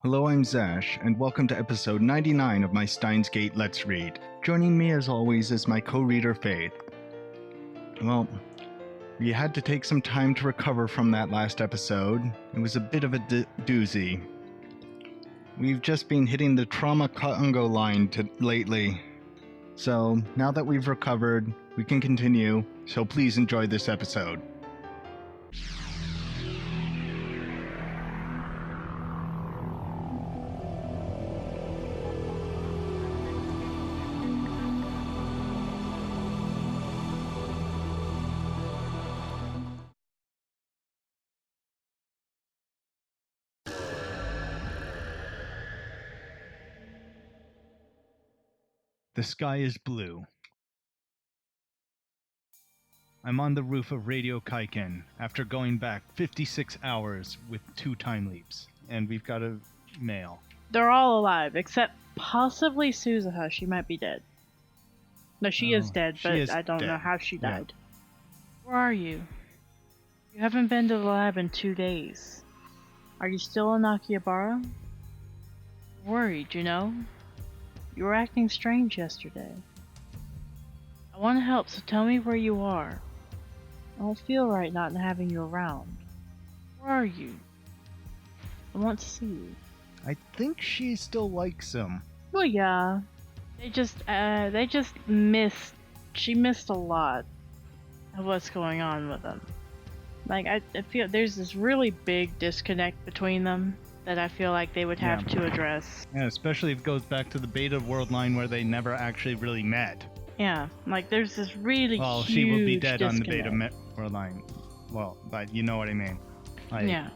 Hello, I'm Zash, and welcome to episode 99 of my Steins Gate Let's Read. Joining me as always is my co-reader Faith. Well, we had to take some time to recover from that last episode. It was a bit of a doozy. We've just been hitting the trauma Congo line lately. So, now that we've recovered, we can continue, so please enjoy this episode. The sky is blue. I'm on the roof of Radio Kaiken after going back 56 hours with 2 time leaps, and we've got a male. They're all alive, except possibly Suzuha. She might be dead. No, she is dead, but I don't know how she died. Where are you? You haven't been to the lab in 2 days. Are you still in Akihabara? Worried, you know? You were acting strange yesterday. I want to help, so tell me where you are. I don't feel right not having you around. Where are you? I want to see you. I think she still likes him. Well, yeah. They just missed. She missed a lot of what's going on with them. Like, I feel there's this really big disconnect between them that I feel like they would have to address. Yeah, especially if it goes back to the Beta World line where they never actually really met. Yeah, like there's this really well, huge she will be dead disconnect. on the Beta World line. Well, but you know what I mean. Yeah.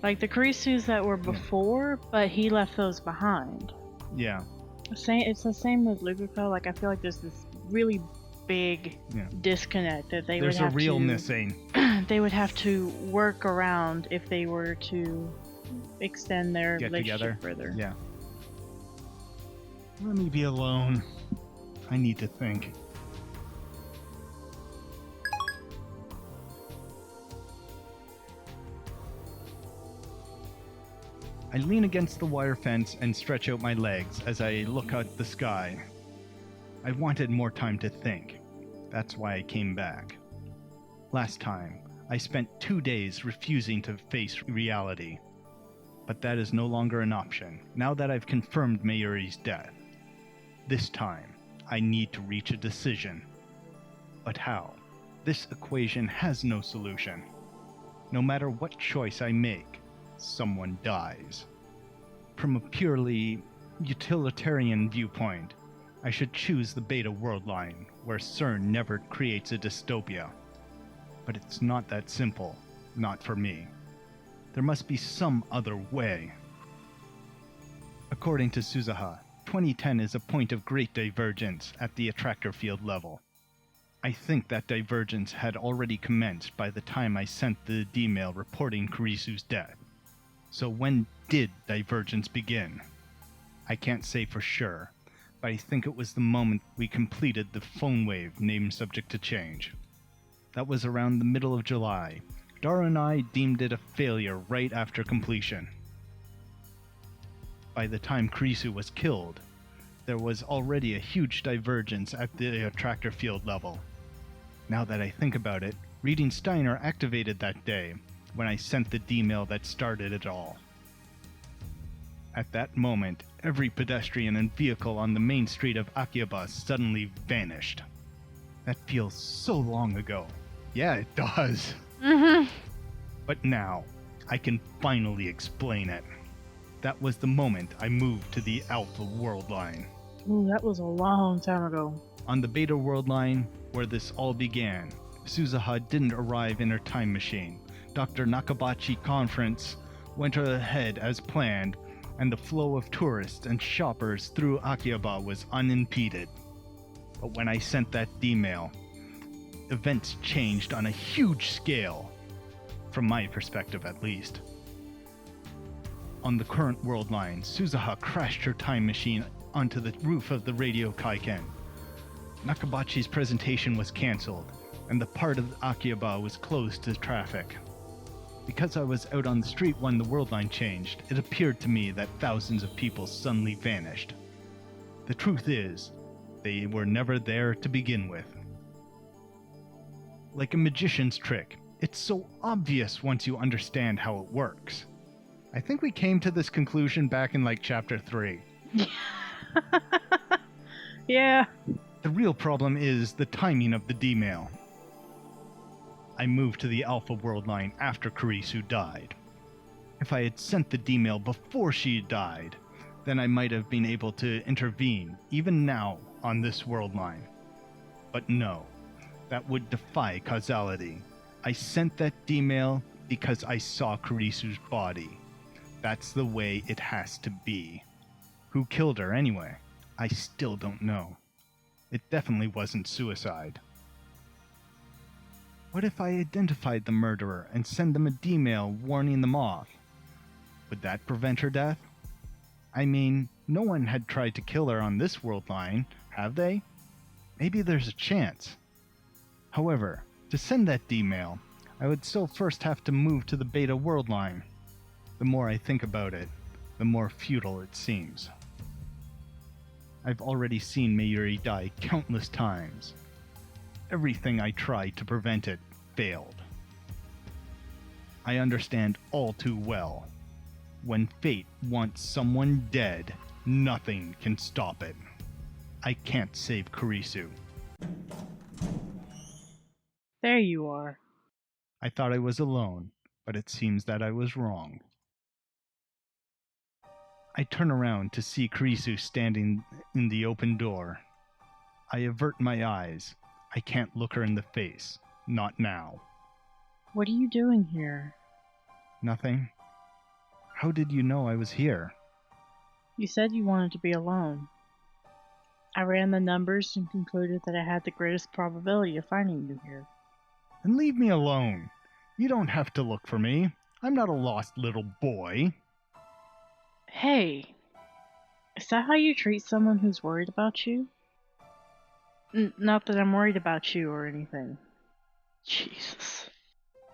Like the Kurisus that were before, but he left those behind. Yeah. It's the same with Luguko. Like I feel like there's this really big disconnect that they would have to... There's a real missing. They would have to work around if they were to extend their relationship further. Yeah. Let me be alone. I need to think. I lean against the wire fence and stretch out my legs as I look at the sky. I wanted more time to think. That's why I came back. Last time, I spent 2 days refusing to face reality. But that is no longer an option, now that I've confirmed Mayuri's death. This time, I need to reach a decision. But how? This equation has no solution. No matter what choice I make, someone dies. From a purely utilitarian viewpoint, I should choose the Beta World line, where CERN never creates a dystopia. But it's not that simple, not for me. There must be some other way. According to Suzuha, 2010 is a point of great divergence at the attractor field level. I think that divergence had already commenced by the time I sent the D-mail reporting Kurisu's death. So when did divergence begin? I can't say for sure, but I think it was the moment we completed the phone wave named subject to change. That was around the middle of July. Dara and I deemed it a failure right after completion. By the time Kurisu was killed, there was already a huge divergence at the attractor field level. Now that I think about it, reading Steiner activated that day, when I sent the D-mail that started it all. At that moment, every pedestrian and vehicle on the main street of Akihabara suddenly vanished. That feels so long ago. Yeah, it does. But now, I can finally explain it. That was the moment I moved to the Alpha World line. Ooh, that was a long time ago. On the Beta World line, where this all began, Suzuha didn't arrive in her time machine. Dr. Nakabachi conference went ahead as planned, and the flow of tourists and shoppers through Akihabara was unimpeded. But when I sent that D-mail, events changed on a huge scale, from my perspective at least. On the current world line, Suzuha crashed her time machine onto the roof of the Radio Kaiken. Nakabachi's presentation was cancelled, and the part of Akihabara was closed to traffic. Because I was out on the street when the world line changed, it appeared to me that thousands of people suddenly vanished. The truth is, they were never there to begin with. Like a magician's trick, it's so obvious once you understand how it works. I think we came to this conclusion back in chapter 3. Yeah. The real problem is the timing of the D-mail. I moved to the Alpha world line after Kurisu died. If I had sent the D-mail before she died, then I might have been able to intervene, even now, on this world line. But no, that would defy causality. I sent that D-mail because I saw Kurisu's body. That's the way it has to be. Who killed her anyway? I still don't know. It definitely wasn't suicide. What if I identified the murderer and send them a D-mail warning them off? Would that prevent her death? I mean, no one had tried to kill her on this world line, have they? Maybe there's a chance. However, to send that D-mail, I would still first have to move to the Beta world line. The more I think about it, the more futile it seems. I've already seen Mayuri die countless times. Everything I tried to prevent it failed. I understand all too well. When fate wants someone dead, nothing can stop it. I can't save Kurisu. There you are. I thought I was alone, but it seems that I was wrong. I turn around to see Kurisu standing in the open door. I avert my eyes. I can't look her in the face. Not now. What are you doing here? Nothing. How did you know I was here? You said you wanted to be alone. I ran the numbers and concluded that I had the greatest probability of finding you here. Then leave me alone. You don't have to look for me. I'm not a lost little boy. Hey, is that how you treat someone who's worried about you? Not that I'm worried about you or anything. Jesus.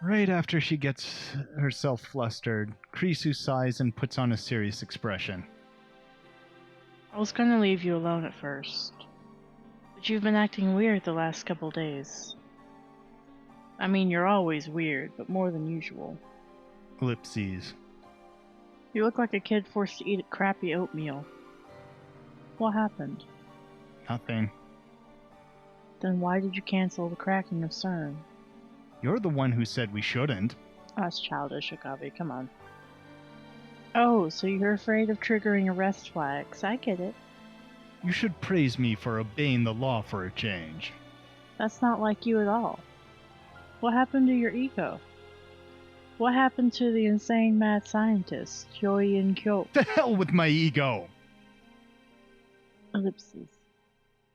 Right after she gets herself flustered, Kurisu sighs and puts on a serious expression. I was gonna leave you alone at first, but you've been acting weird the last couple days. I mean, you're always weird, but more than usual. Ellipses. You look like a kid forced to eat crappy oatmeal. What happened? Nothing. Then why did you cancel the cracking of CERN? You're the one who said we shouldn't. That's childish, Okabe, come on. Oh, so you're afraid of triggering arrest flags. I get it. You should praise me for obeying the law for a change. That's not like you at all. What happened to your ego? What happened to the insane mad scientist, Hyoin Kyo? The hell with my ego! Ellipses.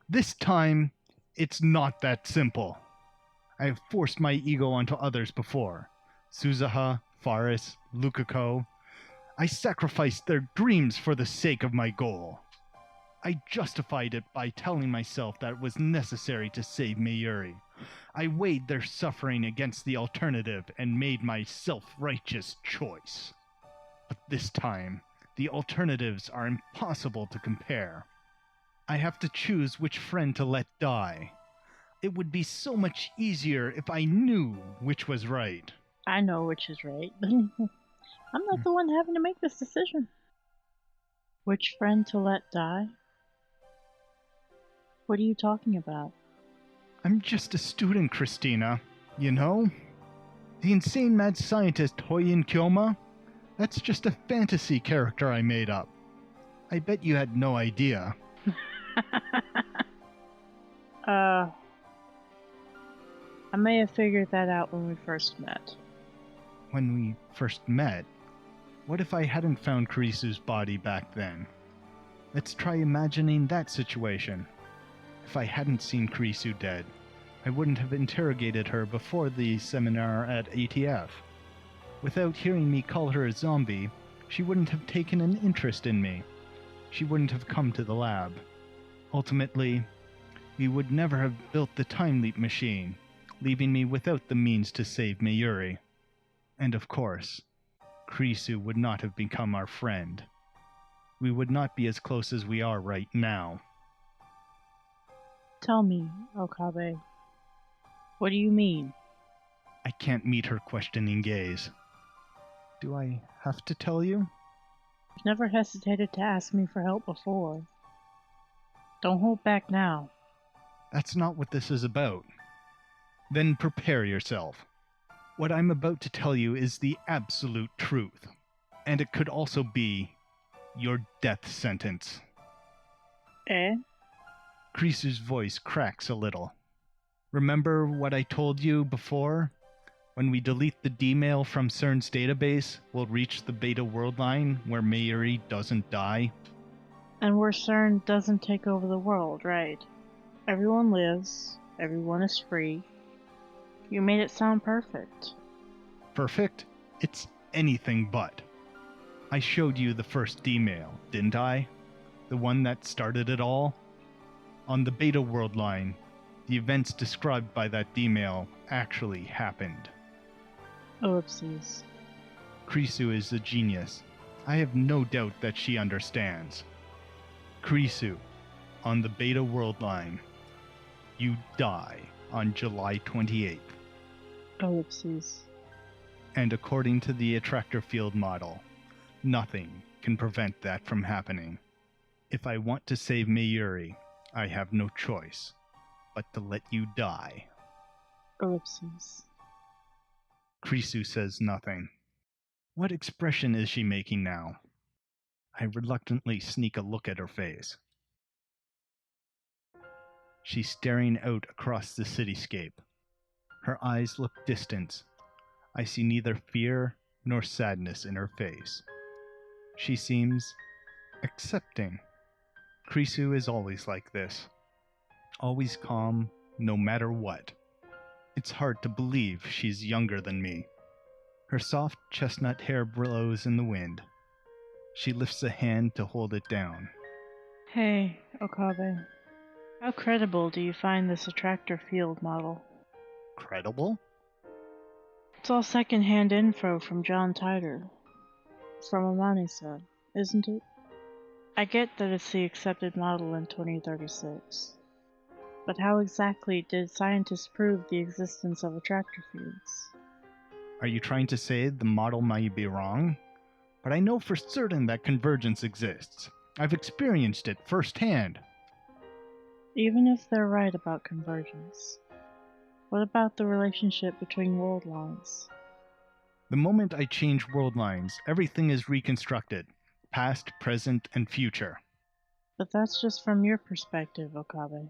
This time, it's not that simple. I have forced my ego onto others before. Suzuha, Faris, Lukako. I sacrificed their dreams for the sake of my goal. I justified it by telling myself that it was necessary to save Mayuri. I weighed their suffering against the alternative and made my self-righteous choice. But this time, the alternatives are impossible to compare. I have to choose which friend to let die. It would be so much easier if I knew which was right. I know which is right. I'm not the one having to make this decision. Which friend to let die? What are you talking about? I'm just a student, Christina. You know? The insane mad scientist Hyoin Kyoma? That's just a fantasy character I made up. I bet you had no idea. I may have figured that out when we first met. When we first met? What if I hadn't found Kurisu's body back then? Let's try imagining that situation. If I hadn't seen Kurisu dead, I wouldn't have interrogated her before the seminar at ATF. Without hearing me call her a zombie, she wouldn't have taken an interest in me. She wouldn't have come to the lab. Ultimately, we would never have built the time leap machine, leaving me without the means to save Mayuri. And of course, Krisu would not have become our friend. We would not be as close as we are right now. Tell me, Okabe, what do you mean? I can't meet her questioning gaze. Do I have to tell you? You've never hesitated to ask me for help before. Don't hold back now. That's not what this is about. Then prepare yourself. What I'm about to tell you is the absolute truth. And it could also be your death sentence. Eh? Krisu's voice cracks a little. Remember what I told you before? When we delete the D-mail from CERN's database, we'll reach the Beta World Line where Mayuri doesn't die. And where CERN doesn't take over the world, right? Everyone lives, everyone is free. You made it sound perfect. Perfect? It's anything but. I showed you the first D-mail, didn't I? The one that started it all? On the Beta World Line, the events described by that D-mail actually happened. Ellipses. Krisu is a genius. I have no doubt that she understands. Krisu, on the Beta World Line, you die on July 28th. Ellipses. And according to the attractor field model, nothing can prevent that from happening. If I want to save Mayuri, I have no choice but to let you die. Ellipses. Krisu says nothing. What expression is she making now? I reluctantly sneak a look at her face. She's staring out across the cityscape. Her eyes look distant. I see neither fear nor sadness in her face. She seems accepting. Krisu is always like this. Always calm, no matter what. It's hard to believe she's younger than me. Her soft chestnut hair blows in the wind. She lifts a hand to hold it down. Hey, Okabe. How credible do you find this attractor field model? Credible? It's all second-hand info from John Titor. From Amani-san, isn't it? I get that it's the accepted model in 2036. But how exactly did scientists prove the existence of attractor fields? Are you trying to say the model might be wrong? But I know for certain that convergence exists. I've experienced it firsthand. Even if they're right about convergence, what about the relationship between world lines? The moment I change world lines, everything is reconstructed. Past, present, and future. But that's just from your perspective, Okabe.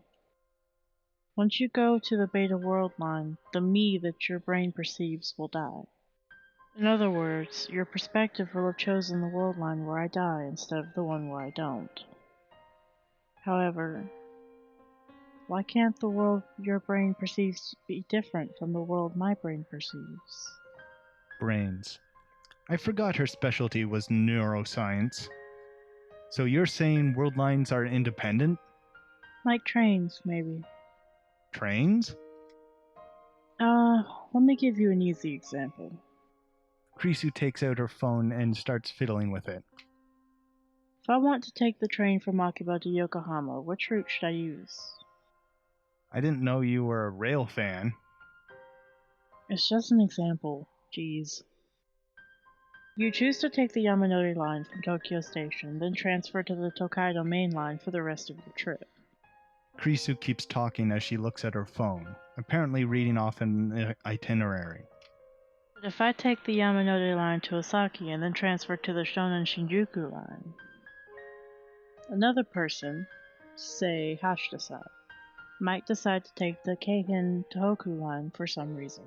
Once you go to the Beta World Line, the me that your brain perceives will die. In other words, your perspective will have chosen the world line where I die instead of the one where I don't. However, why can't the world your brain perceives be different from the world my brain perceives? Brains. I forgot her specialty was neuroscience. So you're saying world lines are independent? Like trains, maybe. Trains? Let me give you an easy example. Krisu takes out her phone and starts fiddling with it. If I want to take the train from Akiba to Yokohama, which route should I use? I didn't know you were a rail fan. It's just an example, geez. You choose to take the Yamanori line from Tokyo Station, then transfer to the Tokaido main line for the rest of your trip. Krisu keeps talking as she looks at her phone, apparently reading off an itinerary. But if I take the Yamanori line to Osaki and then transfer to the Shonan Shinjuku line, another person, say Hashida-san, might decide to take the Keihin Tohoku line for some reason.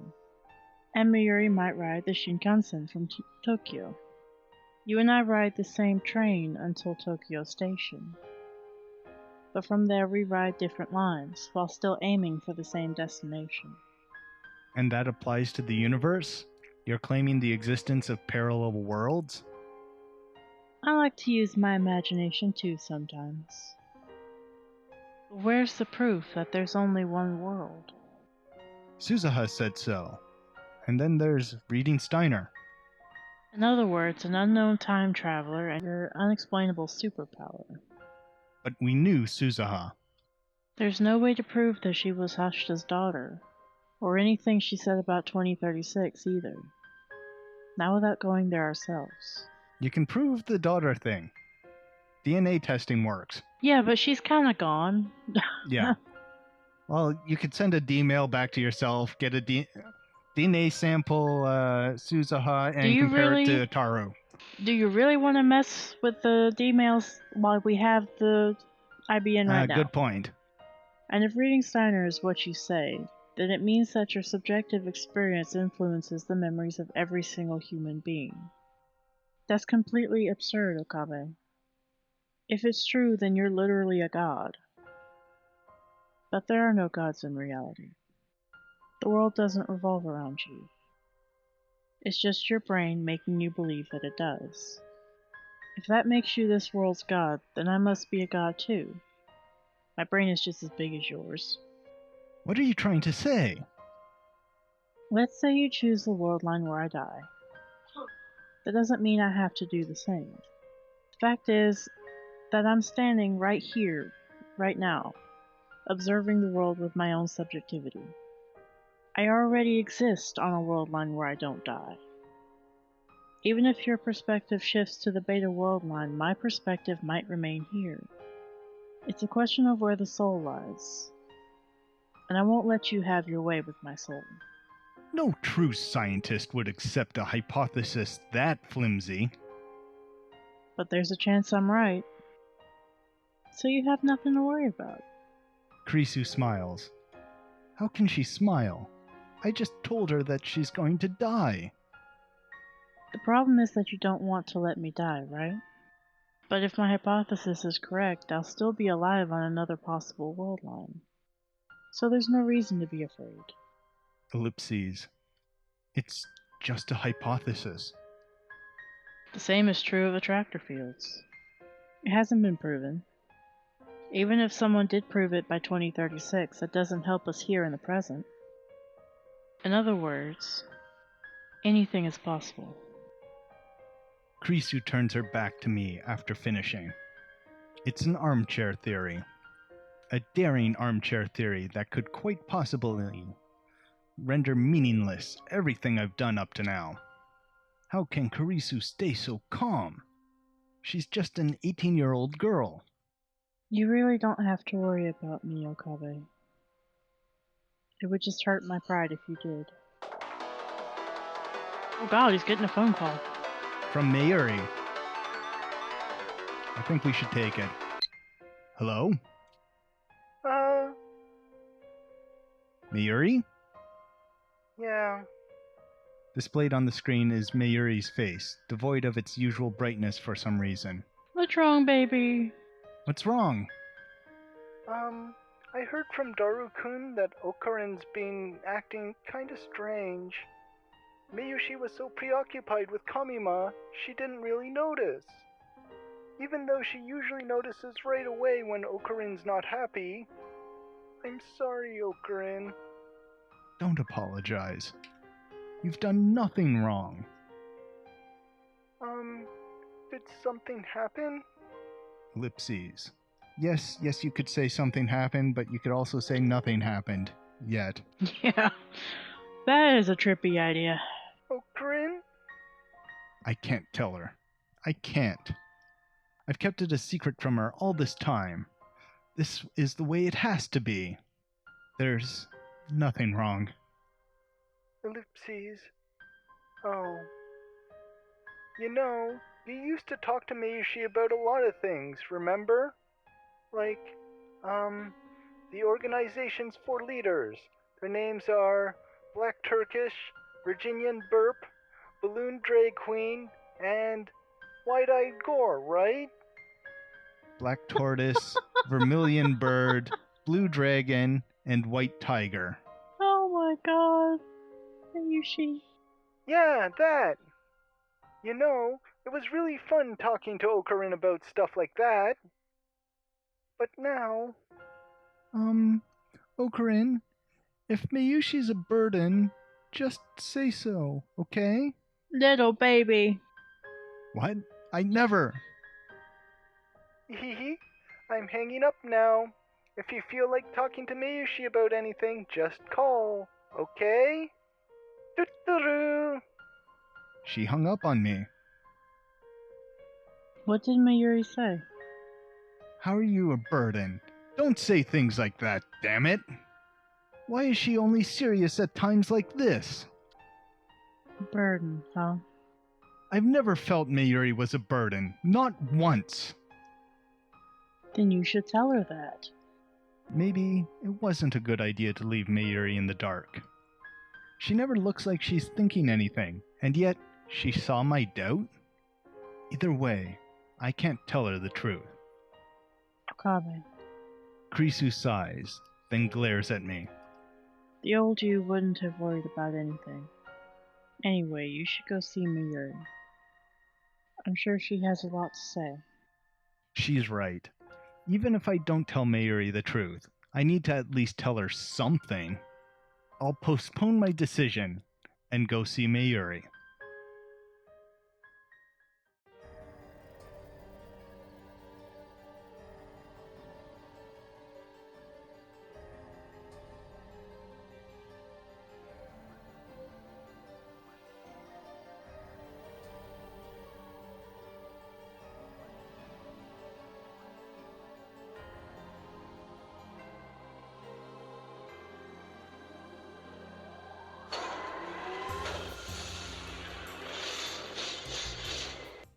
And Mayuri might ride the Shinkansen from Tokyo. You and I ride the same train until Tokyo Station. But from there we ride different lines, while still aiming for the same destination. And that applies to the universe? You're claiming the existence of parallel worlds? I like to use my imagination too sometimes. But where's the proof that there's only one world? Suzuha said so. And then there's reading Steiner. In other words, an unknown time traveler and your unexplainable superpower. But we knew Suzuha. There's no way to prove that she was Hashta's daughter, or anything she said about 2036 either. Not without going there ourselves. You can prove the daughter thing. DNA testing works. Yeah, but she's kinda gone. Yeah. Well, you could send a D-mail back to yourself, get a DNA sample Suzuha, and compare it to Taru. Do you really want to mess with the D-mails while we have the IBN right now? Good point. And if reading Steiner is what you say, then it means that your subjective experience influences the memories of every single human being. That's completely absurd, Okabe. If it's true, then you're literally a god. But there are no gods in reality. The world doesn't revolve around you. It's just your brain making you believe that it does. If that makes you this world's god, then I must be a god too. My brain is just as big as yours. What are you trying to say? Let's say you choose the world line where I die. That doesn't mean I have to do the same. The fact is that I'm standing right here, right now, observing the world with my own subjectivity. I already exist on a world line where I don't die. Even if your perspective shifts to the beta world line, my perspective might remain here. It's a question of where the soul lies. And I won't let you have your way with my soul. No true scientist would accept a hypothesis that flimsy. But there's a chance I'm right. So you have nothing to worry about. Krisu smiles. How can she smile? I just told her that she's going to die. The problem is that you don't want to let me die, right? But if my hypothesis is correct, I'll still be alive on another possible world line. So there's no reason to be afraid. Ellipses. It's just a hypothesis. The same is true of attractor fields. It hasn't been proven. Even if someone did prove it by 2036, that doesn't help us here in the present. In other words, anything is possible. Krisu turns her back to me after finishing. It's an armchair theory. A daring armchair theory that could quite possibly render meaningless everything I've done up to now. How can Krisu stay so calm? She's just an 18-year-old girl. You really don't have to worry about me, Okabe. It would just hurt my pride if you did. Oh god, he's getting a phone call. From Mayuri. I think we should take it. Hello? Mayuri? Yeah. Displayed on the screen is Mayuri's face, devoid of its usual brightness for some reason. What's wrong, baby? What's wrong? I heard from Daru-kun that Okarin's been acting kinda strange. Miyushi was so preoccupied with Kamima, she didn't really notice. Even though she usually notices right away when Okarin's not happy. I'm sorry, Okarin. Don't apologize. You've done nothing wrong. Did something happen? Ellipses. Yes, you could say something happened, but you could also say nothing happened. Yet. Yeah, that is a trippy idea. Okarin? I can't tell her. I can't. I've kept it a secret from her all this time. This is the way it has to be. There's nothing wrong. Ellipses. Oh. You know, you used to talk to Miyushi about a lot of things, remember? Like, the organization's 4 leaders. Their names are Black Turkish, Virginian Burp, Balloon Drag Queen, and White-Eyed Gore, right? Black Tortoise, Vermilion Bird, Blue Dragon, and White Tiger. Oh my god. Miyushi. Yeah, that. You know, it was really fun talking to Okarin about stuff like that. But now... Okarin, if Miyushi's a burden, just say so, okay? Little baby. What? I never... Hehe. I'm hanging up now. If you feel like talking to Mayushi about anything, just call, okay? Doo-doo-doo. She hung up on me. What did Mayuri say? How are you a burden? Don't say things like that, damn it! Why is she only serious at times like this? Burden, huh? I've never felt Mayuri was a burden. Not once. Then you should tell her that. Maybe it wasn't a good idea to leave Mayuri in the dark. She never looks like she's thinking anything, and yet she saw my doubt? Either way, I can't tell her the truth. Okabe. Krisu sighs, then glares at me. The old you wouldn't have worried about anything. Anyway, you should go see Mayuri. I'm sure she has a lot to say. She's right. Even if I don't tell Mayuri the truth, I need to at least tell her something. I'll postpone my decision and go see Mayuri.